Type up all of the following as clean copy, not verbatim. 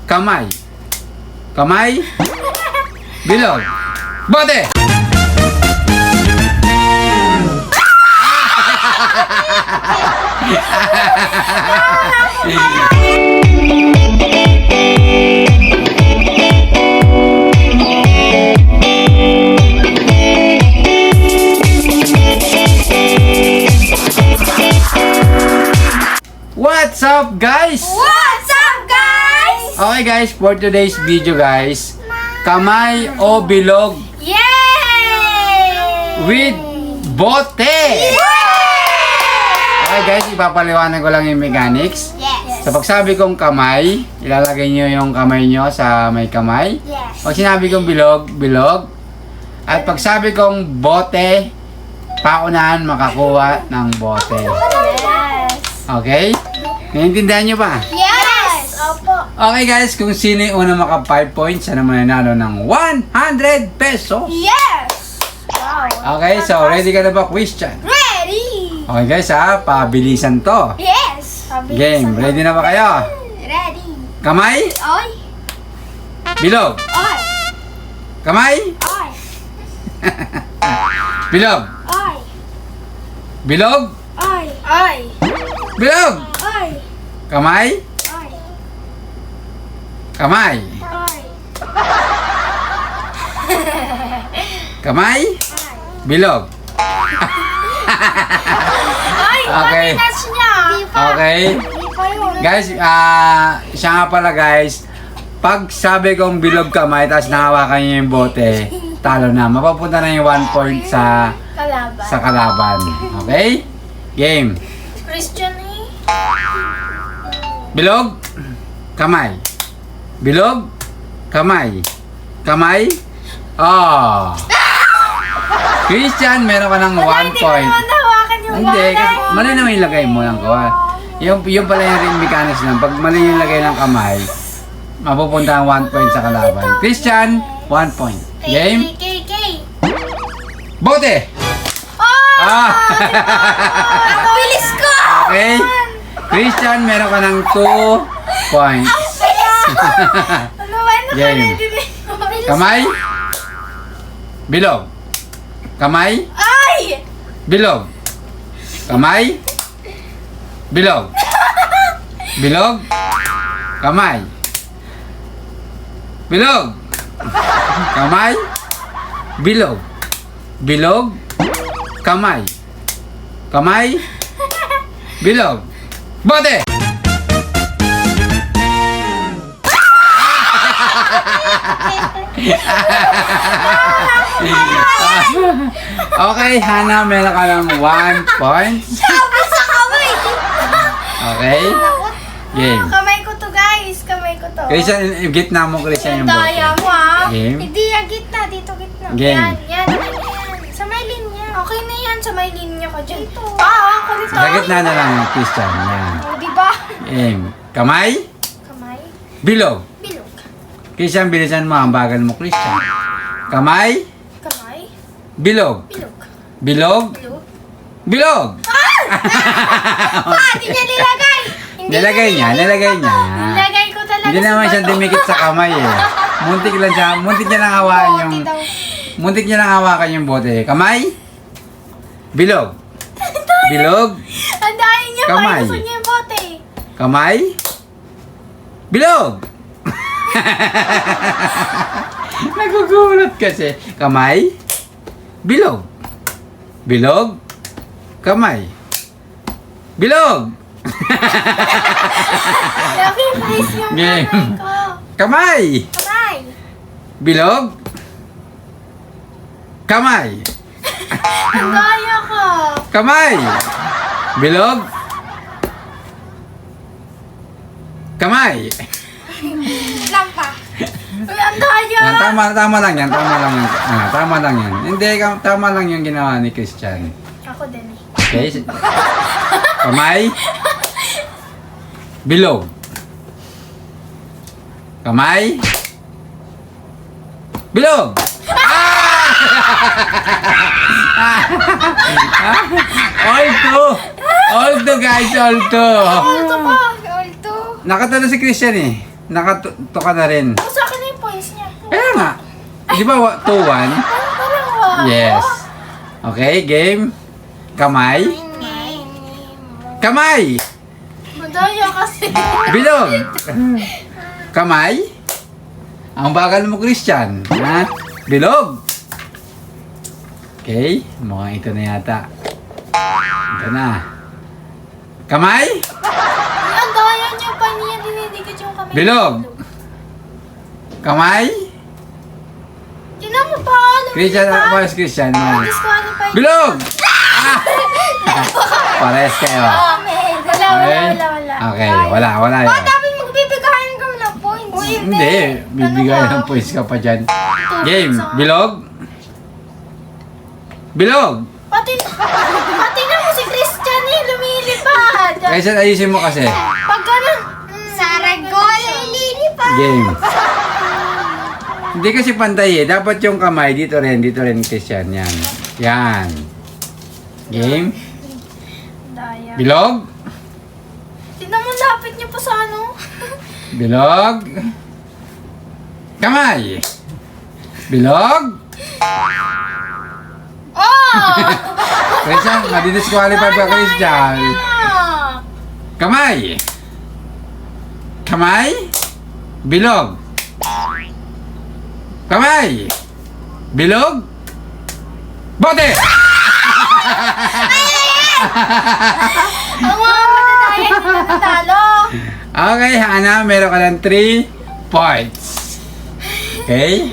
kamay. Kamay, bilog, bote! What's up, guys? What's up, guys? Okay guys, for today's video guys, kamay o bilog Yay! with bote! Okay guys, ipapaliwanag ko lang yung mechanics. Yes. Sa pagsabi kong kamay, ilalagay nyo yung kamay nyo sa may kamay. Yes. Pag sinabi kong bilog, bilog. At pag sabi kong bote, paunahan makakuha ng bote. Yes. Okay? Naiintindihan nyo ba? Yes. Opo. Okay guys, kung sino yung unang maka 5 points, siya naman nanalo ng 100 pesos. Yes. Wow. Okay, so ready ka na ba, question? Ready. Okay guys ha, pabilisan to. Yes. Game, ready na ba kayo? Ready. Kamay, Oy. bilog. Oy. Kamay, Oy. bilog. Oy. Bilog, Oy. Oy. bilog. Oy. Kamay, Oy. kamay. Oy. Kamay, bilog. Oy. Okay. Patinas niya. Di pa. Okay. Di pa yun. Guys, siya nga pala guys, pag sabi kong bilog kamay, tapos nahawakan niyo yung bote, talo na. Mapapunta na yung 1 point sa Kalaban. kalaban. Okay? Game. Christian eh. Bilog, kamay. Bilog, kamay. Kamay, oh. Christian, meron ka ng 1 point. Hindi, kasi mali naman yung lagay mo lang ko. Yung pala yung ring mechanics lang. Pag mali yung lagay ng kamay, mapupunta ang 1 point sa kalaban. Christian, 1 point. Game, K. bote! Oh! Ah! Ang bilis ko! Okay? Christian, meron ka ng 2 points. Ano ba yun? Game. Kamay, bilog. Kamay, Ay! bilog. Kamay, bilog. Bilog, kamay. Bilog. Kamay, bilog. Bilog, kamay. Kamay, bilog. Bote! Okay, Hana, meron ka ng 1 point. Sabi sa kamay! Okay? Game. Kamay ko to, guys. Kamay ko to. Christian, gitna mo, Christian, yung Daya bote. mo, ah. Game. Hindi, yung gitna. Dito, gitna. Game. Yan. Sa may linya. Okay na yan. Sa may linya ka dyan. Ako nito. Sa gitna na lang, Christian. Yan. O, diba? Game. Kamay, Kamay. bilog. Bilog. Christian, bilisan mo. Ang bagal mo, Christian. Kamay, Kamay. bilog. Bilog. Bilog, Bilog. bilog. Hindi niya nilagay. Nilagay niya. Nilagay ko talaga Hindi naman siya dumikit sa kamay eh. Muntik lang siya. Muntik niya lang hawakan yung... Muntik niya lang hawakan yung bote. Kamay, bilog. Bilog, Ang dahil niya. Kamay. Gusto niya yung bote. kamay, bilog. Nagugulat kasi. Kamay, bilog. Bilog, kamay. Bilog. Laki face yung Game. kamay ko. Kamay, Kamay. bilog, kamay. Ang daya ko. Kamay, bilog, kamay. Lampa. Uy, ang daya. Tama lang yan. Tama lang yan. Hindi, tama lang yung ginawa ni Christian. Ako din eh. Okay? Kamay, bilog. Kamay, bilog. All two guys, all two. Ulto pa. Ulto. Nakatalo si Christian eh. Nakato ka na rin. O, sa akin na yung points niya. Kaya nga. Di ba 2-1? Parang wow. Yes. Okay, game. Kamay. Kamay! Madaya kasi. Bilog! Kamay? Ang bagal mo, Christian. Ha? Bilog! Okay, mukhang ito na yata. Ito na. Kamay? Ang daya niya pa niya. Dinidikit yung kamay. Bilog! Kamay? Tinan mo pa. Christian, mas Christian. Mas. Disqualified. Bilog! Ah! Pares kayo. Wala. Okay, wala Oh, yun. dapat magbibigayan ka ng points. Hindi, bibigay ng points ka pa dyan. Game, bilog? Bilog! Pati na mo si Christian eh, lumilipad. Kaysa ayusin mo kasi. Pag ganun, Saragol, lilipad. Game. Hindi kasi pantay eh. Dapat yung kamay dito rin, Christian. Yan. Yan. Game. Daya. Bilog? Tignan mo, lapit niyo pa sa ano. Bilog? Kamay! Bilog? Oh! Christian, madidisqualify pa Christian. Kamay! Kamay? Bilog? Kamay! Bilog? Bote! Ang mga matataya, hindi na natalo. Okay, Hana, meron ka ng 3 points. Okay?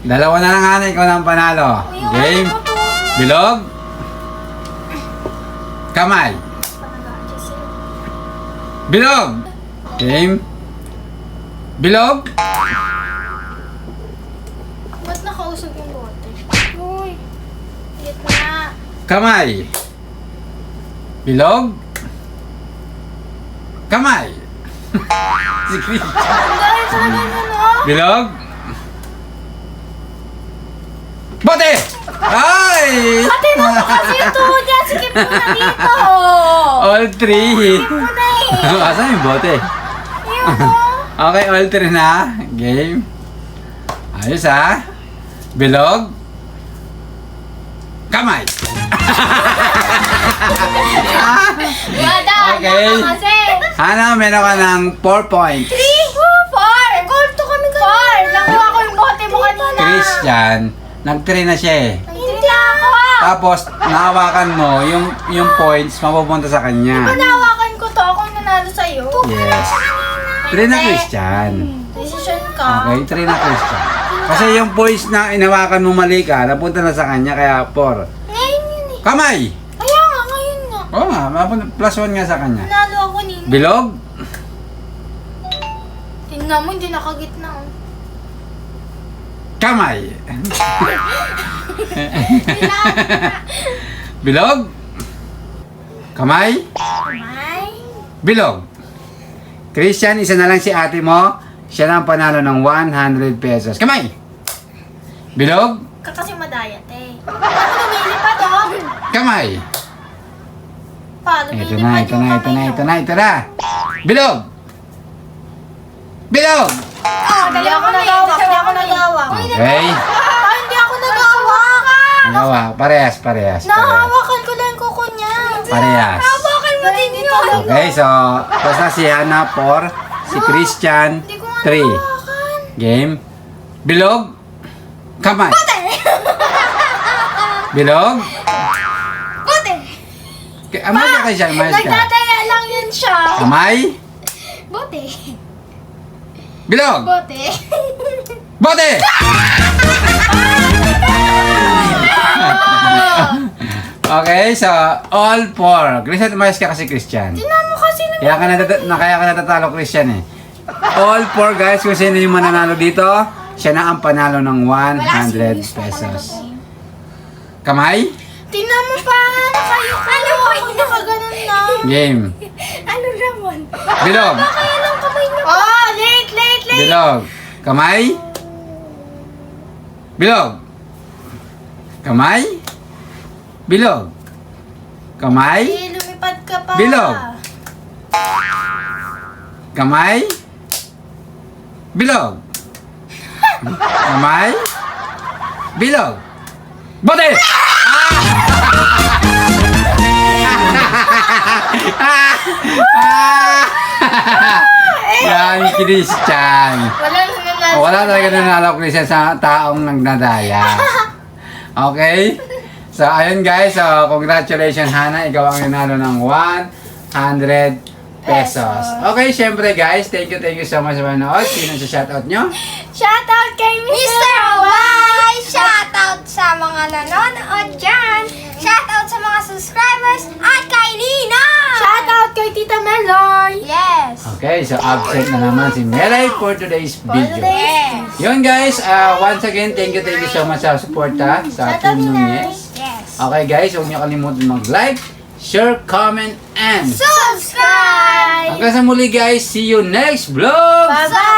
Dalawa na lang, Hana, ikaw na ang panalo. Game. Bilog? Kamay? Bilog? Game. Bilog? Ba't nakausog yung bote? Uy, hit na. Kamay? Bilog? Kamay? Si Chris. Dahil sa ganyan, oh. Bilog? Bote! Ay! Ate, mo kasi yung tuhod niya. Sikip mo na dito. All 3. Sikip mo na eh. Asan yung bote? Ayun mo. Okay, all 3 na. Game. Ayos ha. Bilog. Kamay. Madaan Okay. na kasi. Hana, meron ka ng 4 points. 3, 4. Goal to kami kanina. 4. Nakuha ko yung bote mo kanina. Christian, nag-3 na siya eh. Hindi ako. Tapos, nahawakan mo, yung points, mapupunta sa kanya. Panawakan ko to. Ako ang nanalo sa'yo. Yes. 3 na Christian. Decision ka. Okay, 3 na Christian. Kasi yung points na inawakan mo mali ka, napunta na sa kanya, kaya 4. Ngayon yun eh. Kamay! Kaya nga, ngayon nga. Oo nga, mapunta, plus 1 nga sa kanya. Nanalo ako nina. Bilog? Tingnan mo, hindi nakagitna. Oh. Kamay! Bilog? Kamay? May. Bilog? Christian, isa na lang si ate mo. Siya na ang panalo ng 100 pesos. Kamay! Bilog? Kasi madayat eh. Ano lumilipad oh? Kamay! Paano Ito na. Bilog! Bilog! Hindi ako nagawa. Hindi ako nagawa. Okay. Hindi ako nagawa. Nagawa. Parehas. Nahawakan ko lang yung kuko niya. Parehas. Nahawakan mo din yun. Okay, so, tapos na si Hana 4, si Christian Hindi ko nga 3. nahawakan. Game. Bilog? Kamay. Bilog? Bote. Amay ka kay siya, amay ka. Nagtataya lang yun siya. Kamay? Bote. Bilog? Bote. Bote! Okay, so, all 4. Christian, umayos ka kasi Christian. Tingnan mo kasi lang. Kaya ka natatalo Christian eh. All 4 guys, kung sino yung mananalo dito, siya na ang panalo ng 100 pesos. Kamay? Tingnan mo pa. Nakayo ka. Ano po? Nakaganon na. Game. Ano naman? Bilog. Kaya lang kamay niyo. Oh, late. Bilog. Kamay? Bilog. Kamay? Bilog. Kamay? Lumipad ka pa. Bilog. Kamay? Bilog. Kamay. Bilog. Bote! Yan, Christian. Wala talaga nanalo Christian sa taong nagnadaya. Okay? So, ayun guys. So, congratulations Hana. Ikaw ang nanalo ng 100 pesos. Okay, syempre guys. Thank you so much sa manood. Sino sa shoutout nyo? Shoutout kay Mr. Y! Shoutout sa mga nanonood dyan! Shoutout sa mga subscribers at kay Nina! Shoutout kay Tita Meloy! Yes! Okay, so absent na naman si Melay for today's video. Yes! Yun guys, once again, thank you so much sa suporta sa Team Nunez. Yes! Okay guys, huwag niyo kalimutan mag-like, share, comment, and Subscribe! hanggang sa muli guys, see you next vlog! Bye-bye!